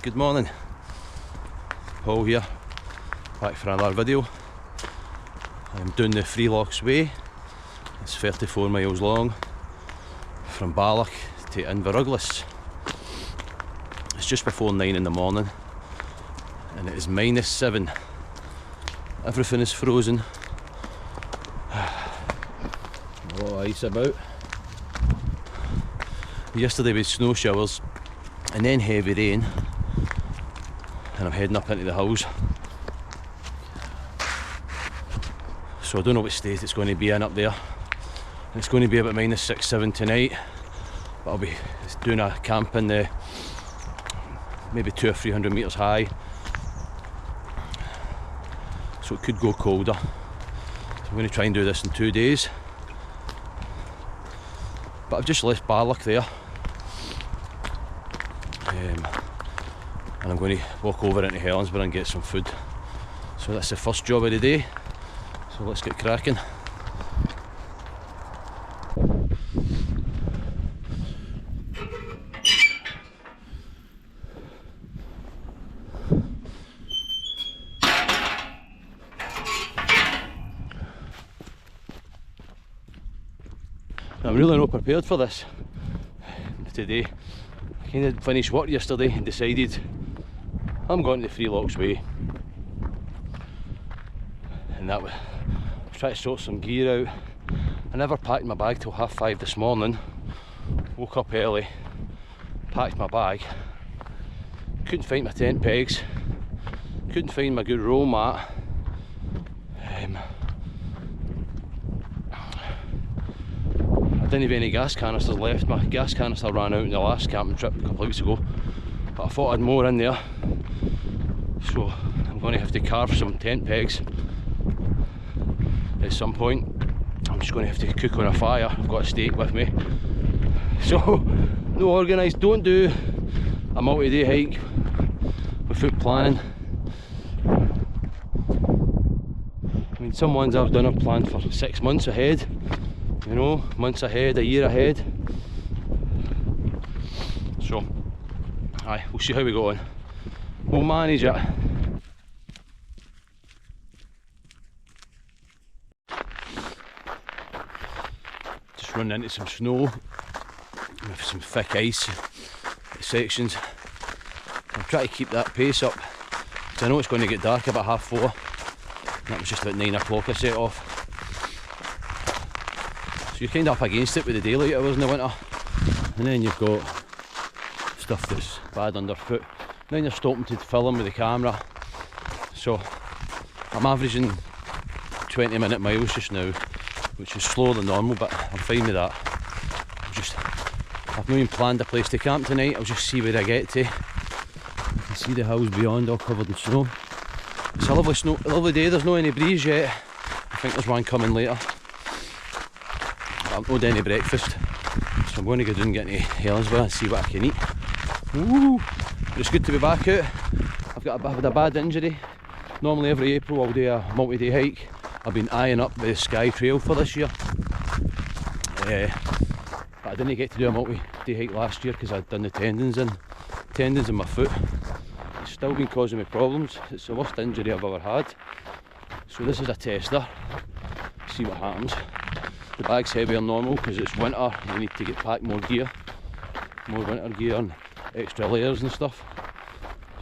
Good morning, Paul here, back for another video. I'm doing the Lochs way. It's 34 miles long from Lochs to Lochs. It's just before 9 in the morning and it is -7. Everything is frozen. A lot of ice about. Yesterday we had snow showers and then heavy rain, and I'm heading up into the hills. So I don't know what state it's going to be in up there. It's going to be about -6, 7 tonight, but I'll be doing a camp in the maybe 200 or 300 metres high, so it could go colder. So I'm going to try and do this in 2 days. But I've just left Lochs there, and I'm going to walk over into Helensburgh and get some food. So that's the first job of the day, so let's get cracking. I'm really not prepared for this today. I kind of finished work yesterday and decided I'm going to the Lochs way, and that was trying to sort some gear out. I never packed my bag till 5:30 this morning. Woke up early, packed my bag, couldn't find my tent pegs, couldn't find my good roll mat. I didn't have any gas canisters left. My gas canister ran out in the last camping trip a couple of weeks ago, but I thought I had more in there, so I'm going to have to carve some tent pegs at some point. I'm just going to have to cook on a fire. I've got a steak with me, so no organised. Don't do a multi-day hike without planning. I mean, some ones I've done, I've planned for 6 months ahead, you know, months ahead, a year ahead. So aye, we'll see how we go on. We'll manage it. Just running into some snow with some thick ice sections. I'm trying to keep that pace up because I know it's going to get dark about 4:30. That was just about 9 o'clock I set off. So you're kind of up against it with the daylight hours in the winter, and then you've got stuff that's bad underfoot. Then you're stopping to film with the camera. So I'm averaging 20-minute miles just now, which is slower than normal, but I'm fine with that. I've not even planned a place to camp tonight. I'll just see where I get to. You can see the hills beyond all covered in snow. It's a lovely day. There's not any breeze yet. I think there's one coming later. I've not had any breakfast, so I'm going to go down and get into Helensburgh and see what I can eat. Woo! But it's good to be back out. I've had a bad injury. Normally every April I'll do a multi-day hike. I've been eyeing up the Sky Trail for this year, but I didn't get to do a multi-day hike last year because I'd done the tendons in my foot. It's still been causing me problems. It's the worst injury I've ever had. So this is a tester. See what happens. The bag's heavier than normal because it's winter. You need to pack more gear, more winter gear and extra layers and stuff.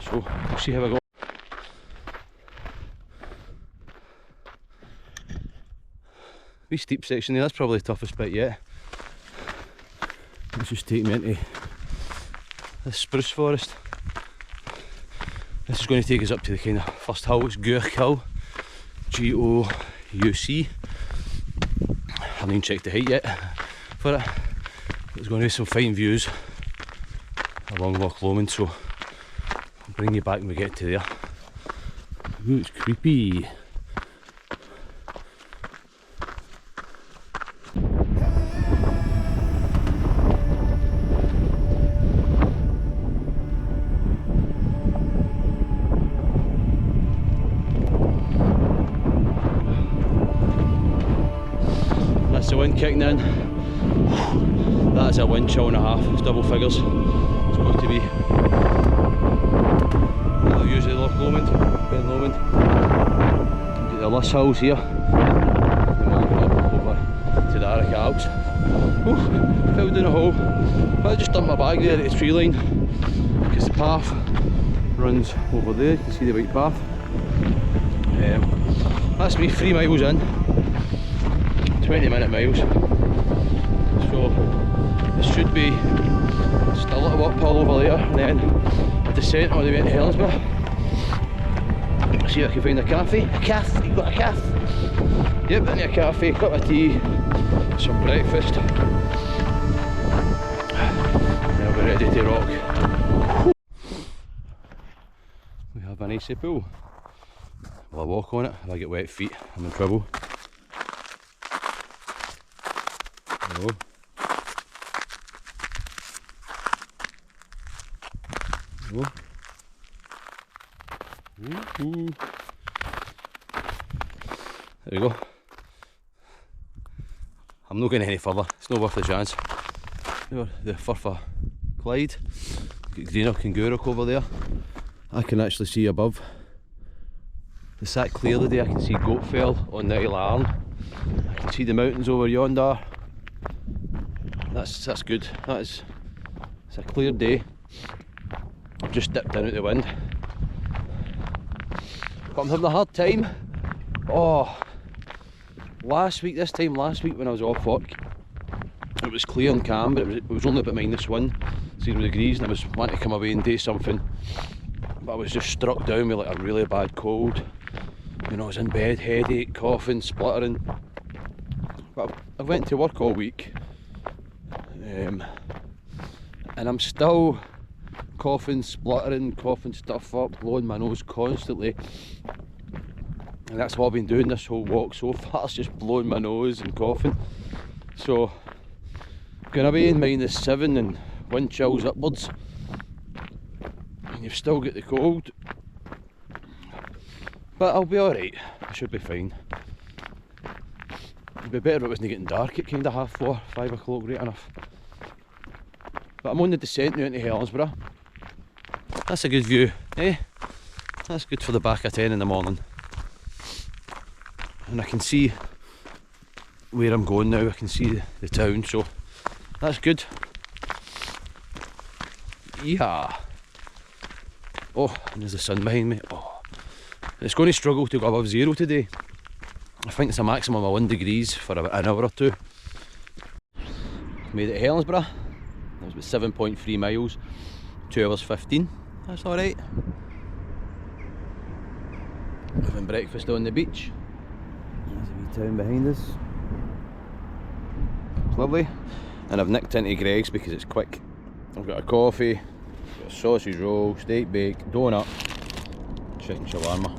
So we'll see how I go. Wee steep section there, that's probably the toughest bit yet. Let's just take me into this spruce forest. This is going to take us up to the kind of first hill. It's Gouc Hill, G-O-U-C. I haven't even checked the height yet for it. There's going to be some fine views along Loch Lomond, so I'll bring you back when we get to there. Ooh, it's creepy. That's the wind kicking in. That is a wind chill and a half. It's double figures. It's got to be North Lomond, Ben Lomond. Got the Lochs hills here. And we're going up over to the Arroch Alps. Ooh, fell down a hole. But I just dumped my bag there at the tree line because the path runs over there. You can see the white path. That's me 3 miles in, 20-minute miles. So it should be just a little uphill over there, and then a descent on the way to Helensburgh. See if I can find a cafe. A cafe? You got a cafe? Yep, in a cafe, cup of tea, some breakfast. Now we're ready to rock. We have an icy pool. Will I walk on it? If I get wet feet, I'm in trouble. Hello. Hello. Ooh. There we go. I'm not going any further, it's not worth the chance. There, the Firth of Clyde. Got Greener Kangurok over there. I can actually see above. It's that clearly there, I can see Goatfell on the Isle of Arn. I can see the mountains over yonder. That's good. It's a clear day. I've just dipped in out the wind. But I'm having a hard time. Oh, this time last week when I was off work, it was clear and calm, but it was only about -1, 0 degrees, and I was wanting to come away and do something. But I was just struck down with like a really bad cold. You know, I was in bed, headache, coughing, spluttering. But I went to work all week, and I'm still coughing, spluttering, coughing stuff up, blowing my nose constantly. And that's what I've been doing this whole walk so far, it's just blowing my nose and coughing. So, gonna be in -7 and wind chills upwards. And you've still got the cold. But I'll be alright, I should be fine. It'd be better if it wasn't getting dark at kind of 4:30, 5 o'clock, right enough. But I'm on the descent now into Helensburgh. That's a good view, eh? That's good for the back of 10 in the morning. And I can see where I'm going now, I can see the town, so that's good. Yeah. Oh, and there's the sun behind me. Oh. It's going to struggle to go above 0 today. I think it's a maximum of 1 degrees for about an hour or two. Made it to Helensburgh. That was about 7.3 miles, 2 hours 15. That's alright. Having breakfast on the beach. There's a wee town behind us. It's lovely. And I've nicked into Greg's because it's quick. I've got a coffee, got a sausage roll, steak bake, donut, chicken shawarma.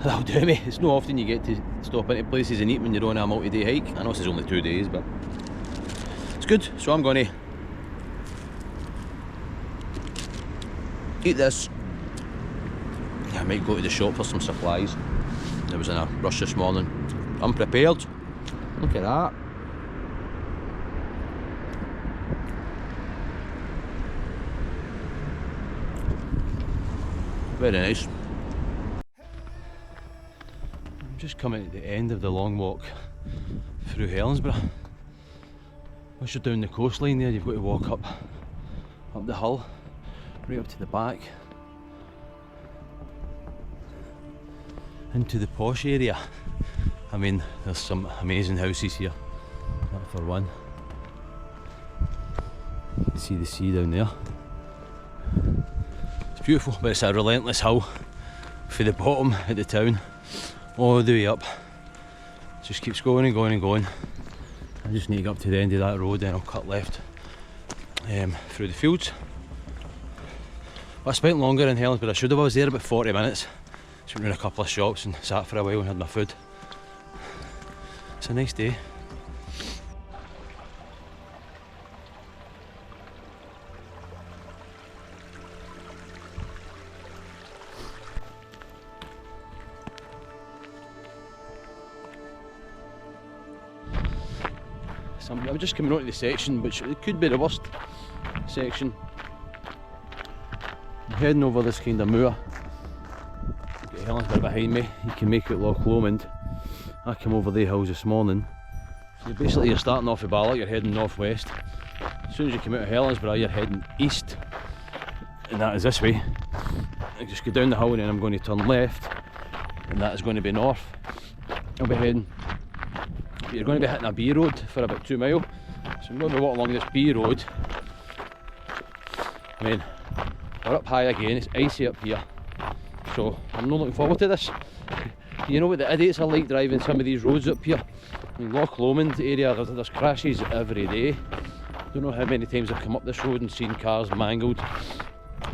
That'll do me. It's not often you get to stop into places and eat when you're on a multi-day hike. I know this is only 2 days, but it's good. So I'm going to eat this. I might go to the shop for some supplies. I was in a rush this morning. Unprepared. Look at that. Very nice. I'm just coming to the end of the long walk through Helensburgh. Once you're down the coastline there, you've got to walk up the hill, right up to the back, into the posh area. I mean, there's some amazing houses here, that for one. You can see the sea down there. It's beautiful, but it's a relentless hill for the bottom at the town all the way up. It just keeps going and going and going. I just need to get up to the end of that road, then I'll cut left through the fields. But I spent longer in Helens, but I should have. I was there about 40 minutes. Just went around a couple of shops and sat for a while and had my food. It's a nice day. I'm just coming onto the section, which it could be the worst section. I'm heading over this kind of moor Helensburgh behind me, you can make it Loch Lomond. I came over the hills this morning. So basically you're starting off of Balloch, you're heading northwest. As soon as you come out of Helensburgh, you're heading east. And that is this way. I just go down the hill and then I'm going to turn left. And that is going to be north. I'll be heading. You're going to be hitting a B road for about 2 miles. So I'm going to be walking along this B road. I mean, we're up high again, it's icy up here. So I'm not looking forward to this. You know what the idiots are like driving some of these roads up here. I mean, Loch Lomond area, there's crashes every day. I don't know how many times I've come up this road and seen cars mangled,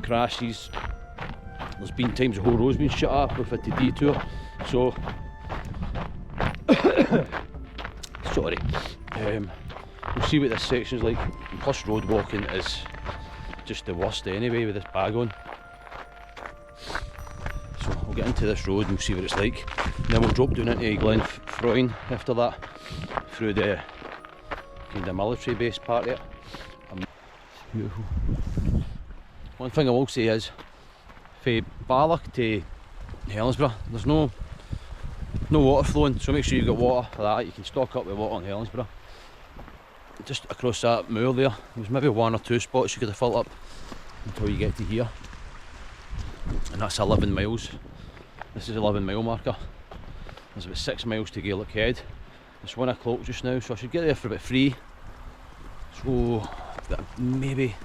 crashes. There's been times the whole road's been shut up, we've had to detour. So, sorry. We'll see what this section's like. And plus road walking is just the worst anyway with this bag on. So we'll get into this road and we'll see what it's like. And then we'll drop down into Glenfroin after that, through the kind of military base part of it. It's beautiful. One thing I will say is, from Balloch to Helensburgh, there's no water flowing, so make sure you've got water for that. You can stock up with water on Helensburgh. Just across that moor there, there's maybe 1 or 2 spots you could have filled up until you get to here. And that's 11 miles. This is 11-mile marker. There's about 6 miles to Gaelic Head. It's 1 o'clock just now, so I should get there for about 3. So I've got to maybe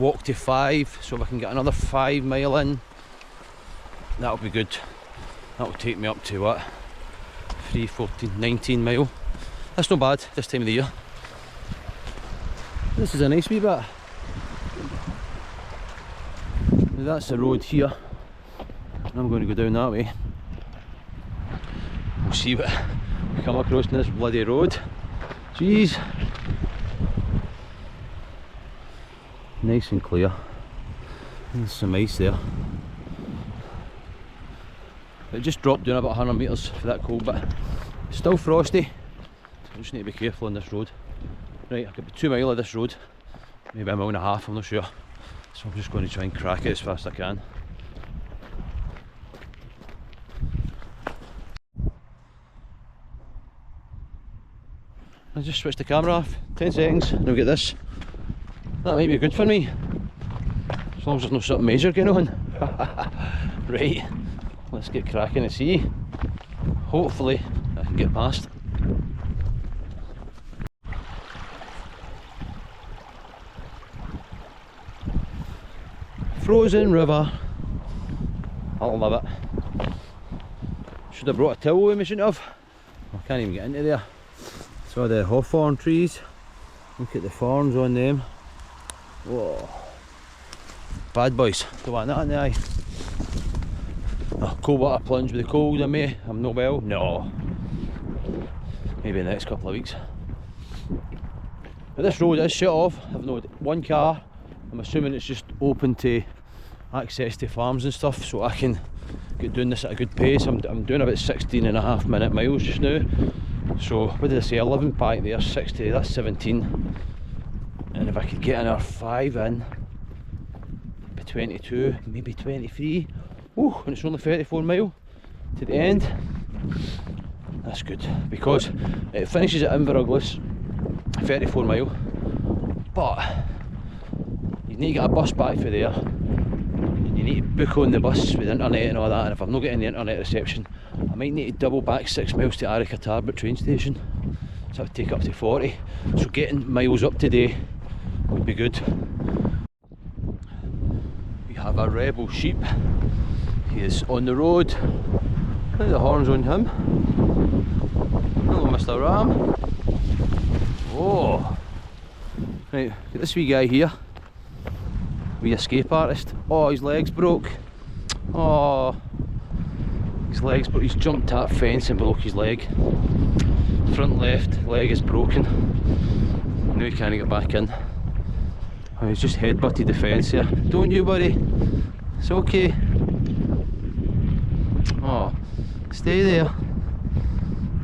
walk to 5, so if I can get another 5 mile in, that'll be good. That'll take me up to what? 3, 14, 19 mile. That's not bad this time of the year. This is a nice wee bit. That's the road here. I'm going to go down that way. We'll see what we come across in this bloody road. Jeez. Nice and clear. There's some ice there. It just dropped down about 100 metres for that cold bit. It's still frosty. I just need to be careful on this road. Right, I've got 2 miles of this road. Maybe 1.5 miles, I'm not sure. So I'm just going to try and crack it as fast as I can. I just switched the camera off, 10 seconds, and we'll get this. That might be good for me, as long as there's no something major going on. Right, let's get cracking and see. Hopefully I can get past. Frozen river. I love it. Should have brought a towel with me, shouldn't have? I can't even get into there. So the hawthorn trees. Look at the thorns on them. Whoa. Bad boys. Don't want that in the eye. Oh, cold water plunge with the cold in me. I'm not well. No. Maybe in the next couple of weeks. But this road is shut off. I've not one car. I'm assuming it's just open to access to farms and stuff, so I can get doing this at a good pace. I'm doing about 16.5 minute miles just now. So what did I say, 11 back there, 60, that's 17. And if I could get another 5 in, be 22, maybe 23. Ooh, and it's only 34 mile to the end. That's good, because it finishes at Inveruglas, 34 mile. But you need to get a bus back for there. You need to book on the bus with internet and all that, and if I'm not getting the internet reception, I might need to double back 6 miles to Arica Tarbert train station. So that would take up to 40. So getting miles up today would be good. We have a rebel sheep. He is on the road. Look at the horns on him. Hello, Mr. Ram. Oh. Right, got this wee guy here. Wee escape artist. Oh, his leg's broke. Oh, his leg's broke. He's jumped that fence and broke his leg. Front left leg is broken. Now he can't get back in. Oh, he's just headbutted the fence here. Don't you worry, it's okay. Oh, stay there.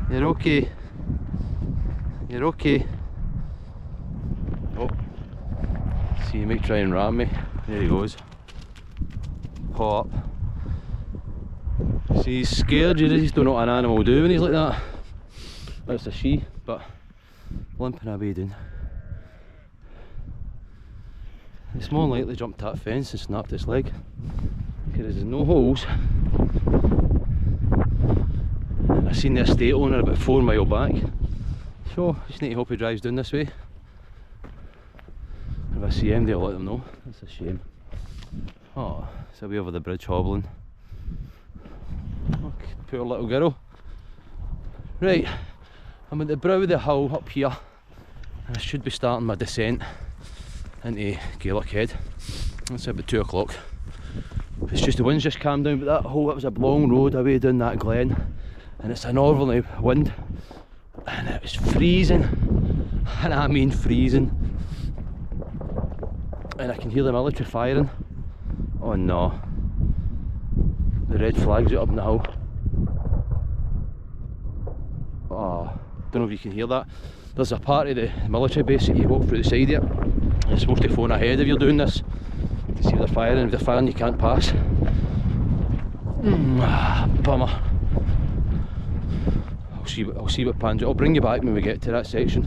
You're okay. You're okay. Oh, see, he might try and ram me. There he goes. Paw up. See, he's scared, you just don't know what an animal will do when he's like that. That's a she, but limping away down. It's more likely jumped that fence and snapped its leg, because there's no holes. And I seen the estate owner about 4 miles back, so just need to hope he drives down this way. If I see him, they'll let them know. That's a shame. Oh, it's a way over the bridge hobbling. Oh, poor little girl. Right, I'm at the brow of the hill up here, and I should be starting my descent into Gaelic Head. It's about 2 o'clock. It's just the wind's just calmed down, but that was a long road away down that glen, and it's a northerly wind, and it was freezing, and I mean freezing, and I can hear the military firing. Oh no, the red flag's up in the hill. Oh, don't know if you can hear that. There's a part of the military base that you walk through the side of it. You're supposed to phone ahead if you're doing this to see if they're firing. If they're firing, you can't pass. Bummer. I'll see what pans out. I'll bring you back when we get to that section.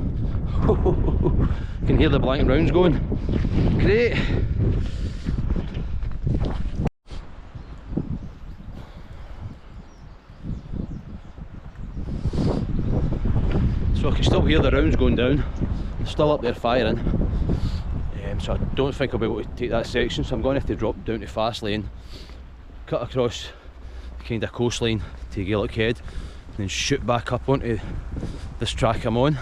You can hear the blank rounds going. Great. So I can still hear the rounds going down. They're still up there firing. So I don't think I'll be able to take that section, so I'm going to have to drop down to fast lane, cut across the kind of coastline to Gaelic Head, and then shoot back up onto this track I'm on.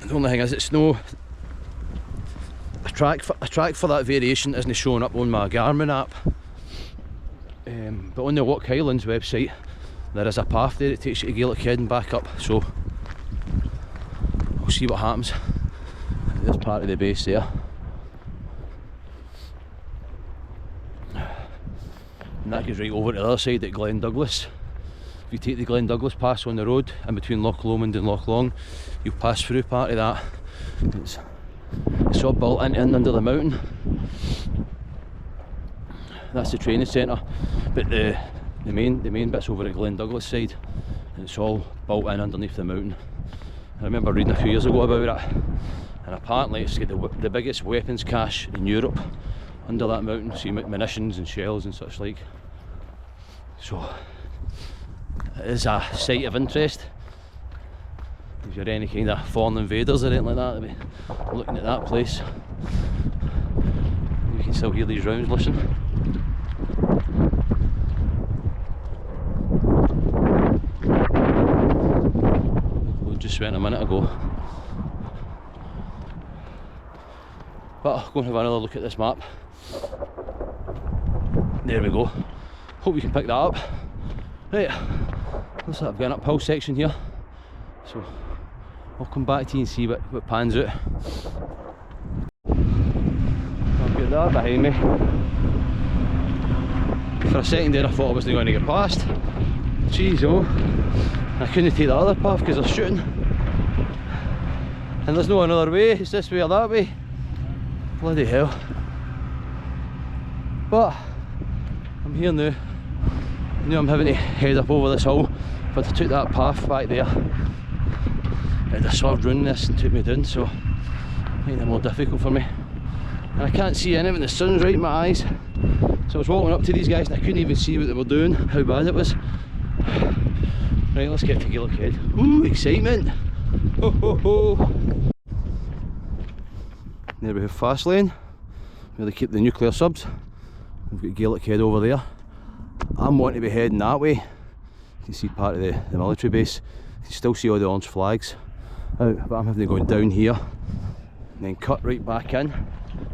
The only thing is, it's no a track for that variation isn't showing up on my Garmin app, but on the Lochs Highlands website there is a path there that takes you to Gaelic Head and back up, so I'll see what happens. There's part of the base there, and that goes right over to the other side at Glen Douglas. If you take the Glen Douglas pass on the road in between Loch Lomond and Loch Long, you'll pass through part of that. It's all built in under the mountain. That's the training centre, but the main bit's over at Glen Douglas side, and it's all built in underneath the mountain. I remember reading a few years ago about it, and apparently it's got the biggest weapons cache in Europe under that mountain. See, munitions and shells and such like. So it is a site of interest if you're any kind of foreign invaders or anything like that, to be looking at that place. You can still hear these rounds, listen. We just went a minute ago. But I'll go and have another look at this map. There we go. Hope you can pick that up. Right, looks like I've got an uphill section here, so I'll come back to you and see what pans out. I've got that behind me. For a second there I thought I wasn't going to get past. Jeez, oh, I couldn't take the other path because they're shooting. And there's no another way, it's this way or that way. Bloody hell. But I'm here now. I knew I'm having to head up over this hill, but I took that path back there. It sort of ruined this and took me down, so it made it more difficult for me. And I can't see anything, the sun's right in my eyes. So I was walking up to these guys and I couldn't even see what they were doing, how bad it was. Right, let's get to Gaelic Head. Ooh, excitement! Ho ho ho! There we have fast lane, where they keep the nuclear subs. We've got Gaelic Head over there. I'm wanting to be heading that way. You can see part of the military base. You can still see all the orange flags out, but I'm having to go down here and then cut right back in,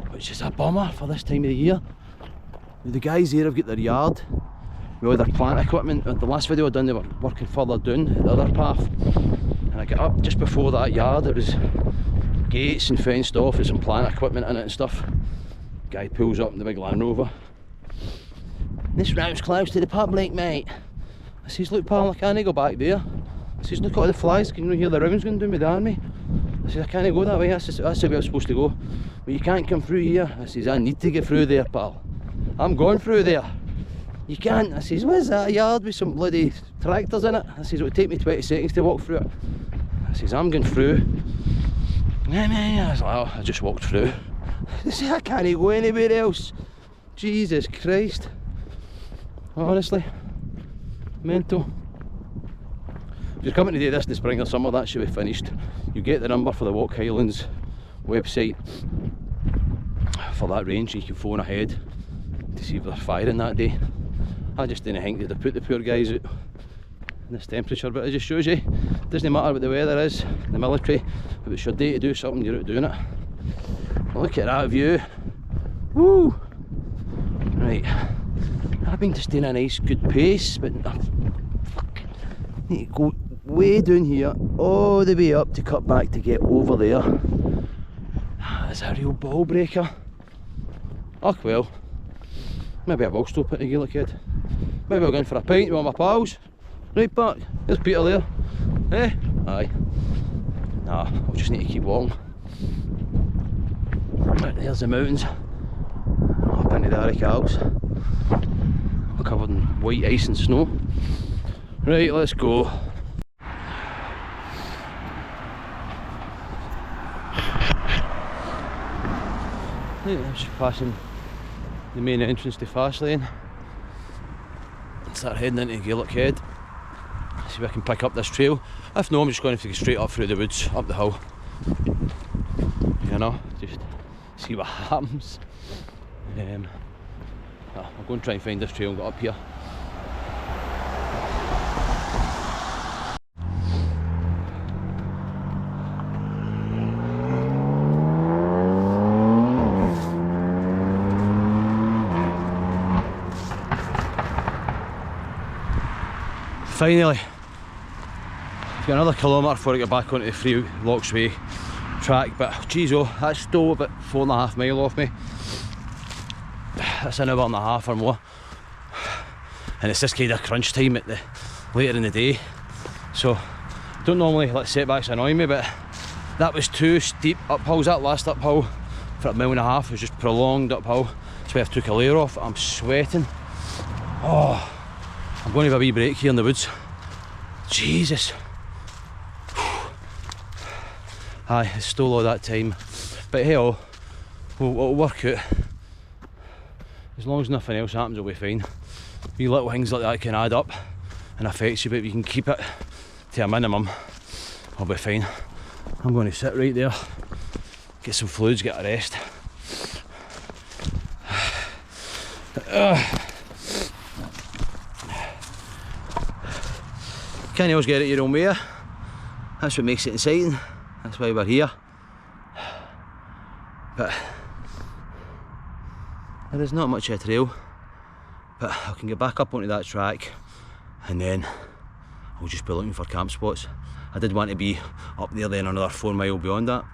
which is a bummer for this time of the year. The guys here have got their yard with all their plant equipment. The last video I done, they were working further down the other path, and I got up just before that yard. It was gates and fenced off with some plant equipment in it and stuff. Guy pulls up in the big Land Rover. This route's closed to the public, mate. I says, look pal, I can't go back there. I says, look at all the flies, can you hear the rounds going down with the army? I says, I can't go that way. That's the way I'm supposed to go. But you can't come through here. I says, I need to get through there, pal. I'm going through there. You can't. I says, what's that, a yard with some bloody tractors in it? I says, it'll take me 20 seconds to walk through it. I says, I'm going through. I was like, oh, I just walked through. I said, I can't go anywhere else. Jesus Christ. Honestly. Mental. If you're coming to do this in the spring or summer, that should be finished. You get the number for the Walk Highlands website for that range, and you can phone ahead to see if they're firing that day. I just didn't think they'd have put the poor guys out in this temperature, but it just shows you, it doesn't matter what the weather is in the military, if it's your day to do something, you're out doing it. Look at that view. Woo! Right, I've been just doing a nice good pace, but I need to go way down here, all the way up to cut back to get over there. That's a real ball breaker. Oh well, maybe I will stop at the Gaelic Head. Maybe I'll go in for a pint with my pals. Right back, there's Peter there. Eh? Aye. Nah, I'll just need to keep walking. Right, there's the mountains. Up into the Arik Alps. Covered in white ice and snow. Right, let's go. Right, I'm just passing the main entrance to Fastlane. Start heading into Gaelic Head. See if I can pick up this trail. If no, I'm just going to go straight up through the woods, up the hill. You know, just see what happens. I'll go and try and find this trail and get up here. Finally, I've got another kilometre before I get back onto the free Lochs Way track, but geez oh, that's still about 4.5 miles off me. That's an hour and a half or more, and it's this kind of crunch time at the later in the day, so don't normally let setbacks annoy me, but that was two steep uphills. That last uphill for 1.5 miles was just prolonged uphill, so I took a layer off. I'm sweating. Oh, I'm going to have a wee break here in the woods. Jesus. Aye, it's still all that time, but hey, it'll work out. As long as nothing else happens, it'll be fine. Wee little things like that can add up and affect you, but if you can keep it to a minimum, I'll be fine. I'm going to sit right there, get some fluids, get a rest. Can't always get it your own way. That's what makes it exciting. That's why we're here. But there is not much of a trail, but I can get back up onto that track and then I'll just be looking for camp spots. I did want to be up there then another 4 miles beyond that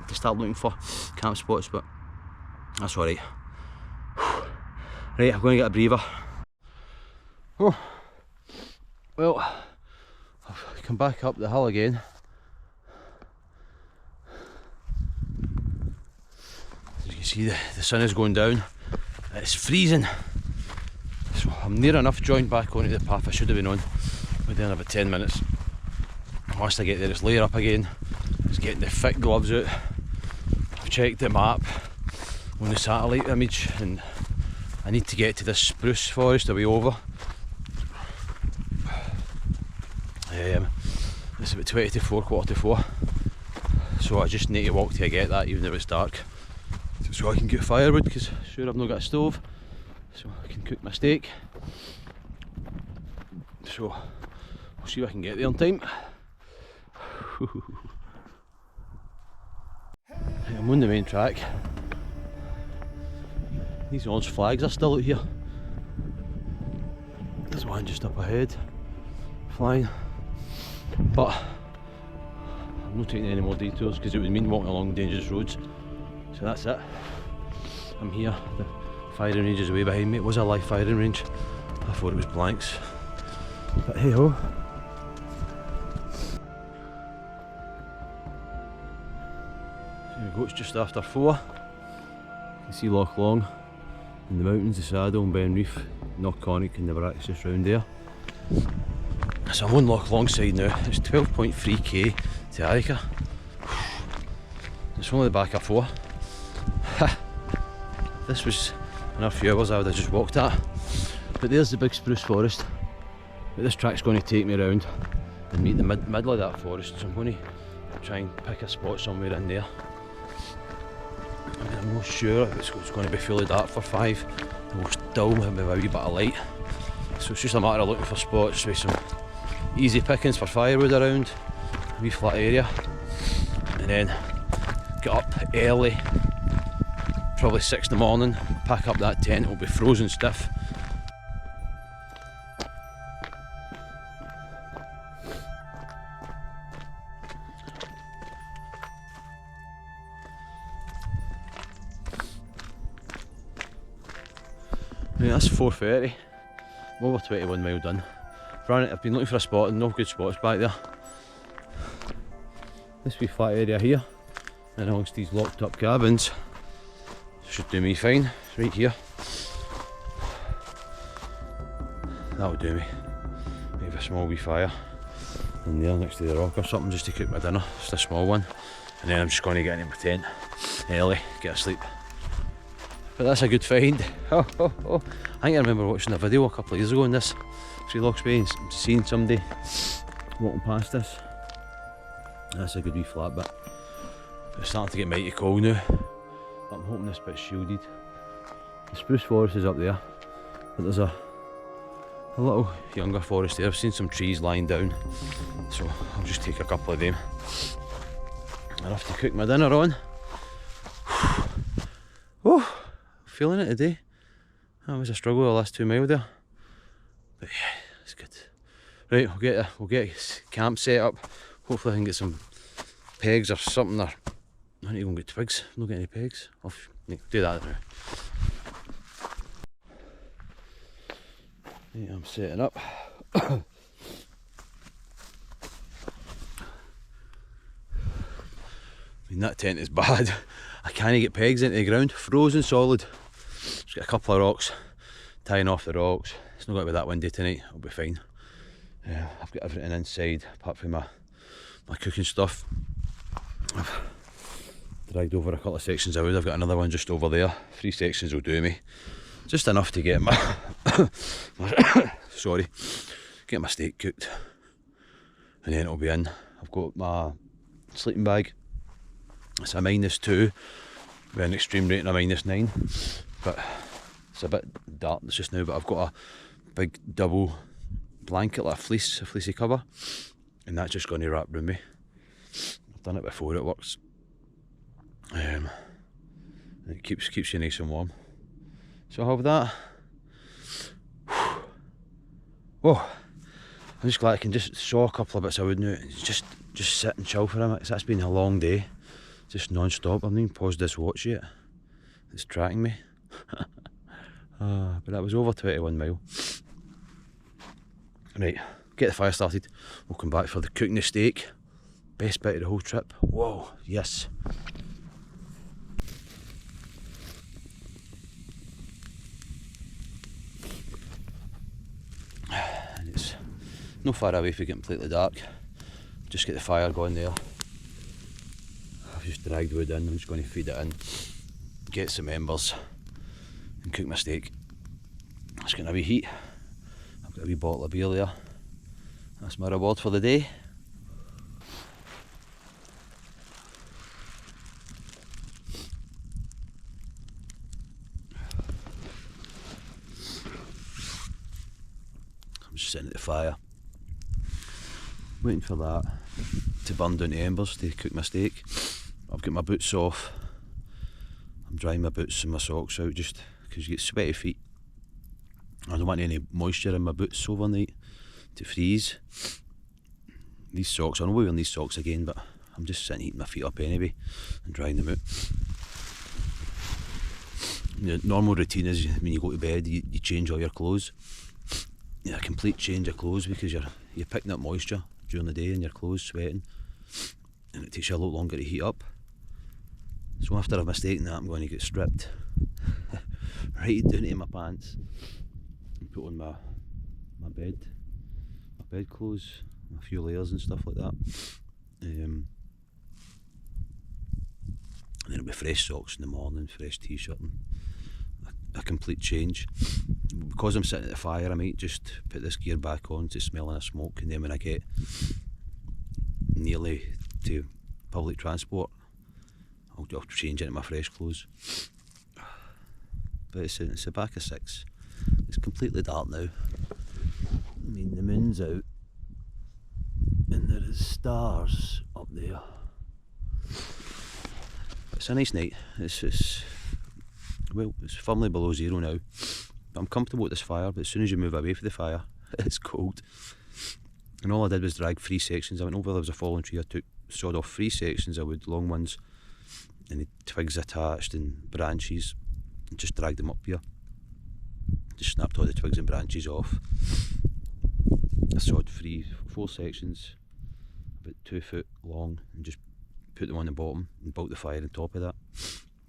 to start looking for camp spots, but that's alright. Right, I'm going to get a breather. Oh, well, I've come back up the hill again. As you can see, the sun is going down. It's freezing. So I'm near enough joined back onto the path I should have been on within about 10 minutes. Once I get there, it's layer up again. It's getting the thick gloves out. I've checked the map on the satellite image and I need to get to this spruce forest a way over. It's about 20 to 4, quarter to 4. So I just need to walk till I get that, even if it's dark. So I can get firewood, because sure I've not got a stove. So I can cook my steak. So we'll see if I can get there on time. I'm on the main track. These orange flags are still out here. There's one just up ahead, flying. But I'm not taking any more detours because it would mean walking along dangerous roads. So that's it. I'm here. The firing range is way behind me. It was a live firing range. I thought it was blanks. But hey ho. There we go, it's just after 4. You can see Loch Long in the mountains, the Saddle and Ben Reef, Knockonic and the Bracks just round there. So I'm on Loch Longside now. It's 12.3k to Arica. It's only the back of 4. This was another few hours I would have just walked at. But there's the big spruce forest. But this track's going to take me around and meet the middle of that forest. So I'm going to try and pick a spot somewhere in there. I mean, I'm not sure if it's going to be fully dark for 5. It will still have a wee bit of light. So it's just a matter of looking for spots with some easy pickings for firewood around, a wee flat area, and then get up early, probably 6 in the morning, pack up that tent. It will be frozen stiff. Right, that's 4:30. I'm over 21 mile done. I've been looking for a spot and no good spots back there. This wee flat area here, and amongst these locked up cabins, should do me fine. Right here. That'll do me. Maybe a small wee fire in there next to the rock or something just to cook my dinner. Just a small one. And then I'm just going to get into my tent early, get a sleep. But that's a good find. I think I remember watching a video a couple of years ago on this Lochs Bay and seeing somebody walking past this. That's a good wee flat bit. It's starting to get mighty cold now. I'm hoping this bit's shielded. The spruce forest is up there, but there's a little younger forest there. I've seen some trees lying down, so I'll just take a couple of them. Enough to cook my dinner on. Oh, feeling it today. That was a struggle the last 2 miles there, but yeah, it's good. Right, we'll get a camp set up. Hopefully I can get some pegs or something. Or I need to go and get twigs. I'm not getting any pegs. I'll do that now. Right, I'm setting up. I mean, that tent is bad. I can't get pegs into the ground. Frozen solid. Just got a couple of rocks, tying off the rocks. It's not going to be that windy tonight. I'll be fine. I've got everything inside apart from my cooking stuff. I've dragged over a couple of sections of wood. I've got another one just over there. 3 sections will do me. Just enough to get my sorry, get my steak cooked, and then it'll be in. I've got my sleeping bag. It's a -2 with an extreme rating of -9, but it's a bit dark just now. But I've got a big double blanket, like a fleecy cover, and that's just going to wrap around me. I've done it before, it works. And it keeps you nice and warm. So I have that. Whoa! I'm just glad I can just saw a couple of bits of wood now and just sit and chill for a minute. That's been a long day, just non-stop. I haven't even paused this watch yet. It's tracking me. But that was over 21 mile. Right, get the fire started. We'll come back for the cooking the steak. Best bit of the whole trip. Whoa, yes. And it's not far away if you get completely dark. Just get the fire going there. I've just dragged wood in. I'm just going to feed it in, get some embers, and cook my steak. It's getting a wee heat. I've got a wee bottle of beer there. That's my reward for the day. I'm just sitting at the fire, waiting for that to burn down the embers to cook my steak. I've got my boots off. I'm drying my boots and my socks out just because you get sweaty feet. I don't want any moisture in my boots overnight to freeze. These socks, I'll be wearing these socks again, but I'm just sitting heating my feet up anyway and drying them out. The normal routine is when you go to bed, you change all your clothes. Yeah, a complete change of clothes because you're picking up moisture during the day in your clothes, sweating, and it takes you a lot longer to heat up. So after I've mistaken that, I'm going to get stripped. right down to my pants, and put on my bed clothes, a few layers and stuff like that. And then it'll be fresh socks in the morning, fresh t-shirt, and a complete change. Because I'm sitting at the fire, I might just put this gear back on to smelling of smoke, and then when I get nearly to public transport, I'll change into my fresh clothes. But it's a back of 6. It's completely dark now. I mean, the moon's out and there is stars up there. It's a nice night. It's firmly below 0 now. But I'm comfortable with this fire, but as soon as you move away from the fire, it's cold. And all I did was drag 3 sections. I went over, there was a fallen tree, I sawed off 3 sections of wood, long ones, and the twigs attached and branches, and just dragged them up here. Just snapped all the twigs and branches off. I sawed 4 sections, about 2 foot long, and just put them on the bottom and built the fire on top of that.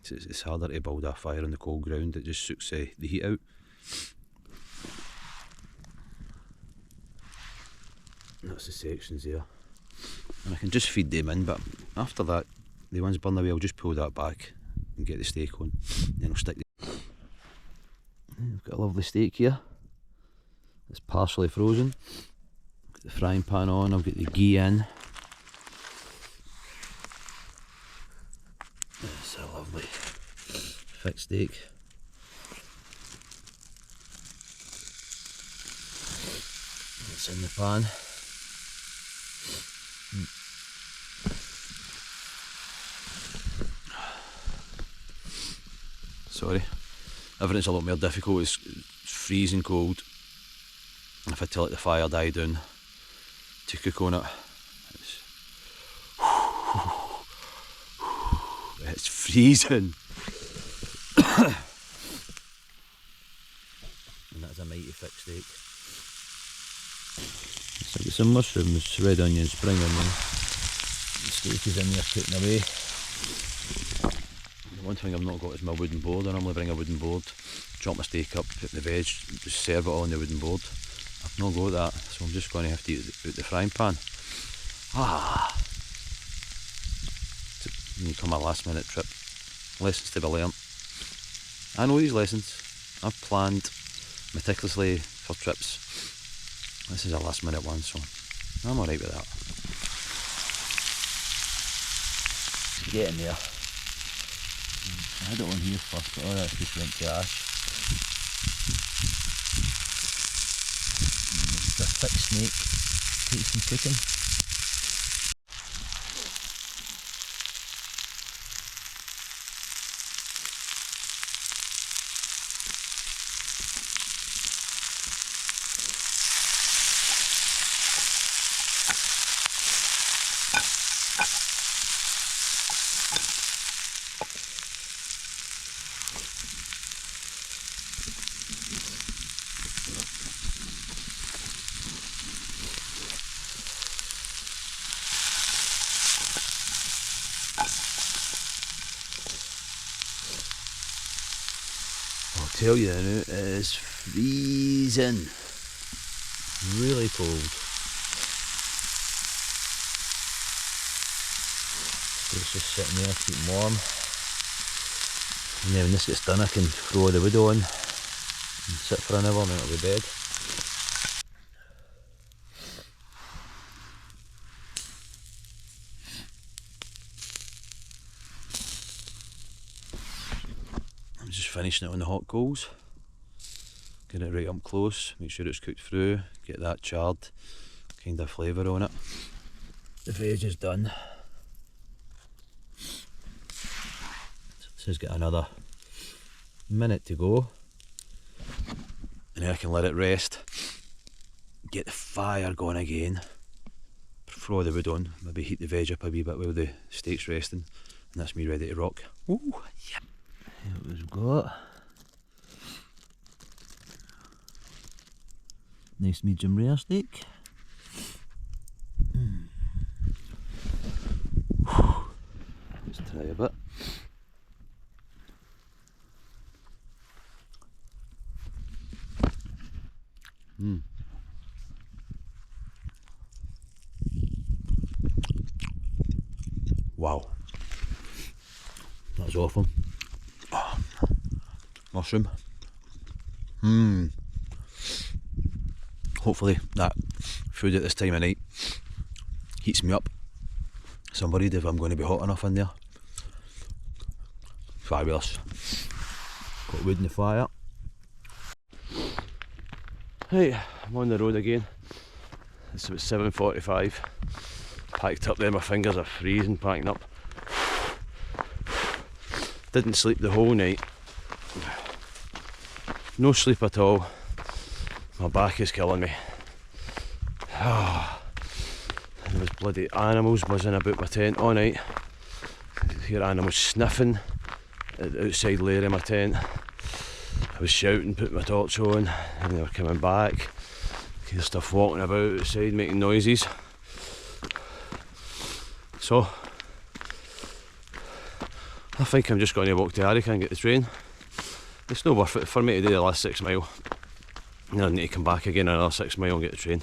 It's harder to build a fire on the cold ground, it just sucks the heat out. And that's the sections there. And I can just feed them in, but after that, the ones burn away, I'll just pull that back and get the steak on. Then I'll stick I've got a lovely steak here. It's partially frozen. Got the frying pan on, I'll get the ghee in. It's a lovely thick steak. It's in the pan. Sorry, everything's a lot more difficult. It's freezing cold. If I to let the fire die down to cook on it, it's freezing. And that's a mighty thick steak. So I've got some mushrooms, red onions, spring onion. The steak is in there cooking away. The one thing I've not got is my wooden board. I normally bring a wooden board, chop my steak up, put the veg, just serve it all on the wooden board. I've not got that, so I'm just going to have to use the frying pan. It's become a last minute trip. Lessons to be learnt. I know these lessons. I've planned meticulously for trips. This is a last minute one, so I'm alright with that. Get in there. I had it on here first, but that's just went to ash. It's a thick snake, takes some cooking. I'll tell you now, it is freezing, really cold. So it's just sitting there, keeping warm. And then when this gets done, I can throw the wood on and sit for an hour and then it'll be bed. I'm just finishing it on the hot coals. Get it right up close, make sure it's cooked through, get that charred kind of flavour on it. The veg is done. This has got another minute to go. And then I can let it rest. Get the fire going again. Throw the wood on, maybe heat the veg up a wee bit while the steak's resting. And that's me ready to rock. Ooh, yeah. Here we've got. Nice medium rare steak. Let's try a bit. Wow. That's awful. Oh, mushroom. Hopefully that food at this time of night heats me up. So I'm worried if I'm going to be hot enough in there. Fabulous. Got wood in the fire. Right, I'm on the road again. It's about 7:45. Packed up there, my fingers are freezing packing up. Didn't sleep the whole night. No sleep at all. My back is killing me. There was bloody animals buzzing about my tent all night. I could hear animals sniffing at the outside layer of my tent. I was shouting, putting my torch on, and they were coming back. There's stuff walking about outside making noises. So I think I'm just going to walk to Arica and get the train. It's not worth it for me to do the last 6 miles. And I need to come back again another 6 miles and get the train.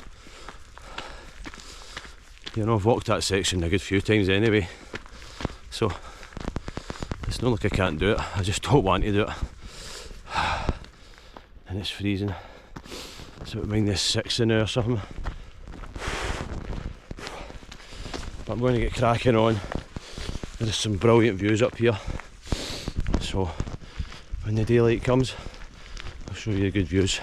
You know, I've walked that section a good few times anyway. So it's not like I can't do it, I just don't want to do it. And it's freezing. So it might be 6 in there or something. But I'm going to get cracking on. There's some brilliant views up here. So when the daylight comes, I'll show you the good views.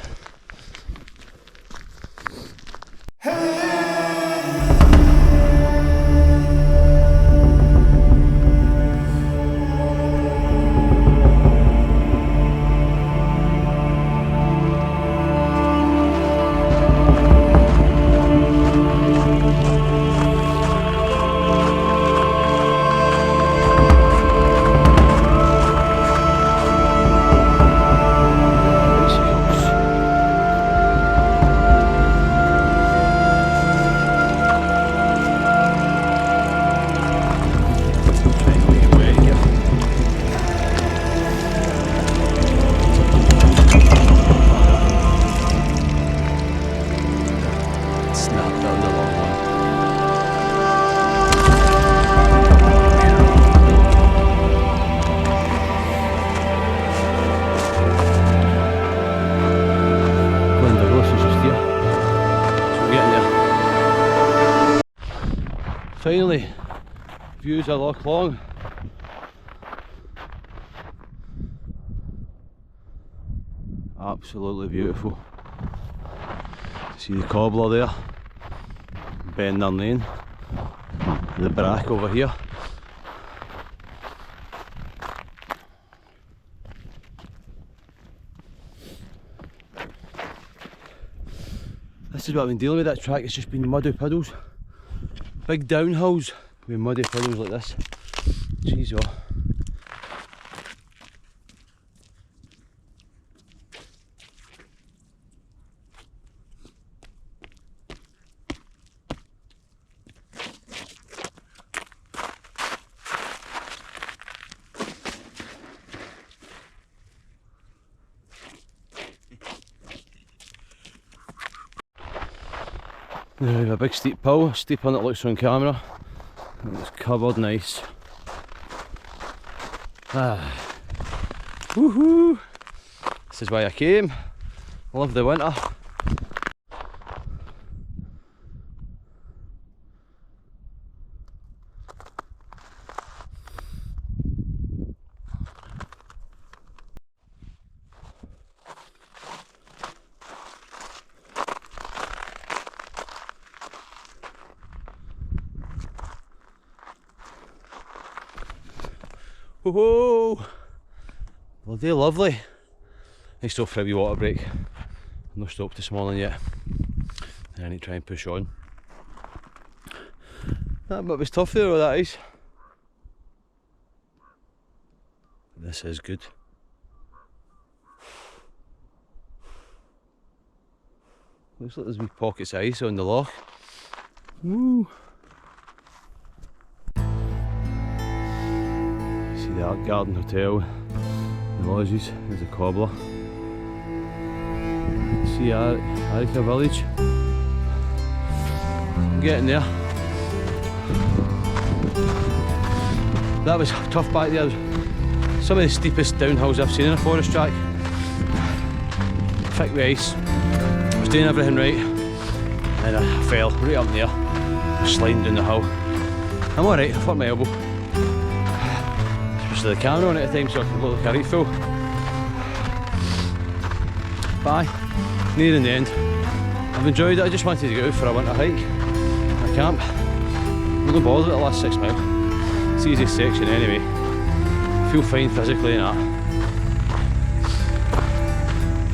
Finally, views of Loch Long. Absolutely beautiful. See the cobbler there, Ben Lane, the brack over here. This is what I've been dealing with, that track, it's just been muddy puddles. Big downhills with muddy puddles like this. Jeez, oh. Now we have a big steep pull, steeper than it looks on camera. And it's covered nice. Woohoo! This is why I came. I love the winter. Whoa! Bloody lovely. Nice little free water break. No stopped this morning yet. I need to try and push on. That bit was tough there, that is. This is good. Looks like there's wee pockets of ice on the loch. Woo! See the Art Garden Hotel, the lodges, there's a cobbler. See Arica Village. I'm getting there. That was tough back there. Some of the steepest downhills I've seen in a forest track. Thick with ice. I was doing everything right, and I fell right up there, sliding down the hill. I'm alright, I've hurt my elbow. Especially the camera on at the time, so I can look like a right fool. But aye, nearing the end. I've enjoyed it. I just wanted to go out for a winter hike in a camp. I'm not bothered at the last 6 miles. It's the easiest section anyway. I feel fine physically and that.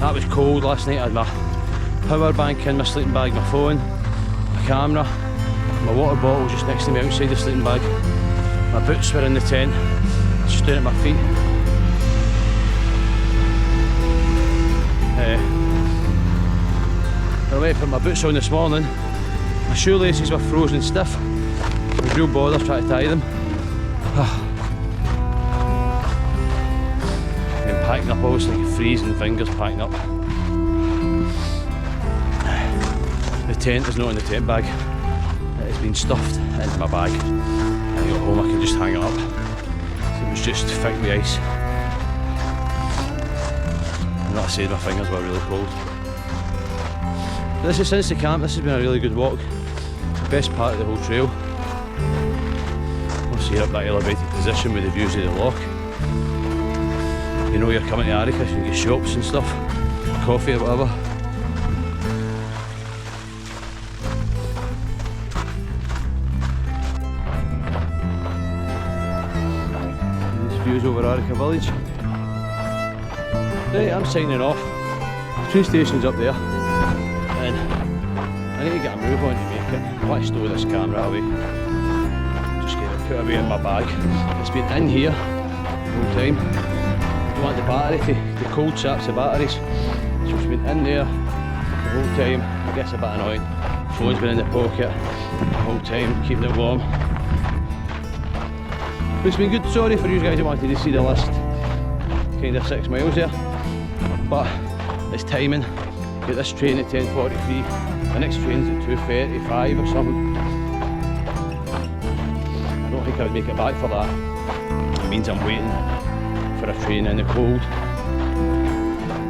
That was cold last night. I had my power bank in my sleeping bag, my phone, my camera, my water bottle just next to me outside the sleeping bag. My boots were in the tent, just down at my feet. I went to put my boots on this morning. My shoelaces were frozen stiff. It was real bother trying to tie them. And packing up, obviously freezing fingers packing up. The tent is not in the tent bag. It has been stuffed into my bag. When I got home I can just hang it up. So it was just thick with ice. And like I said, my fingers were really cold. This is since the camp, this has been a really good walk. The best part of the whole trail. Once you're up that elevated position with the views of the loch, you know you're coming to Arica, you can get shops and stuff, coffee or whatever. These views over Arica village. Right, I'm signing off. The train station's up there. And I need to get a move on to make it. I want to stow this camera away. Just get it put away in my bag. It's been in here the whole time. I want the battery to cold chaps the batteries. So it's been in there the whole time. I guess a bit annoying. Phone's been in the pocket the whole time, keeping it warm. But it's been good. Sorry for you guys who wanted to see the last kind of 6 miles there. But it's timing. Get this train at 10:43, the next train's at 2:35 or something. I don't think I would make it back for that. It means I'm waiting for a train in the cold.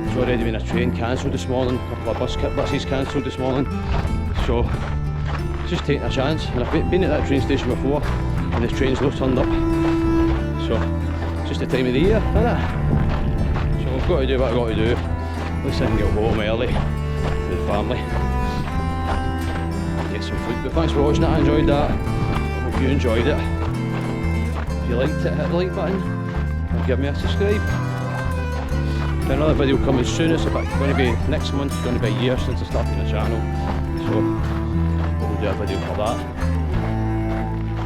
There's already been a train cancelled this morning, a couple of buses cancelled this morning. So, just taking a chance. And I've been at that train station before and the train's not turned up. So, it's just the time of the year, isn't it? So I've got to do what I've got to do. At least I can get home early to the family, get some food. But thanks for watching it, I enjoyed that. I hope you enjoyed it. If you liked it, hit the like button and give me a subscribe. Got another video coming soon. It's going to be next month. It's going to be a year since I started the channel, so we'll do a video for that,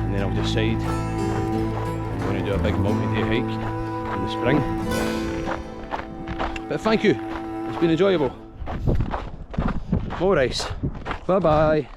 and then I'll decide I'm going to do a big multi-day hike in the spring. But thank you. It's been enjoyable. More ice. Bye bye.